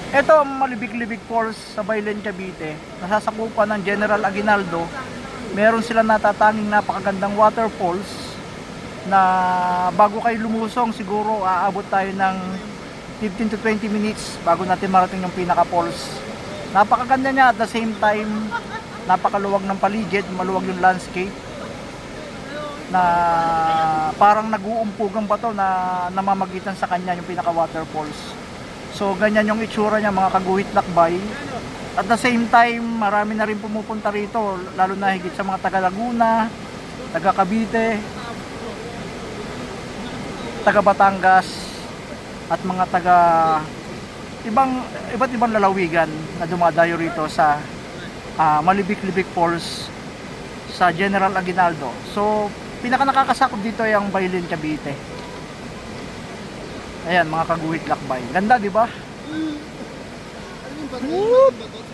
Ito ang Malibig-Libig Falls sa Baylen, Cavite. Nasasakupan ng General Aguinaldo. Meron sila natatanging napakagandang waterfalls na bago kayo lumusong siguro aabot tayo ng 15 to 20 minutes bago natin marating yung pinaka-falls. Napakaganda niya, at the same time napakaluwag ng paligid, maluwag yung landscape na parang nag-uumpugang bato na namamagitan sa kanya yung pinaka-waterfalls. So ganyan yung itsura niya mga kaguhit lakbay. At the same time, marami na rin pumupunta rito, lalo na higit sa mga taga Laguna, taga Cavite, taga Batangas, at mga taga iba't ibang lalawigan na dumadayo rito sa Malibig-Libig Falls sa General Aguinaldo. So pinaka nakakasakop dito ay ang Baylen, Cavite. Ayan mga kaguhit lakbay. Ganda, di ba? Ano yung bato?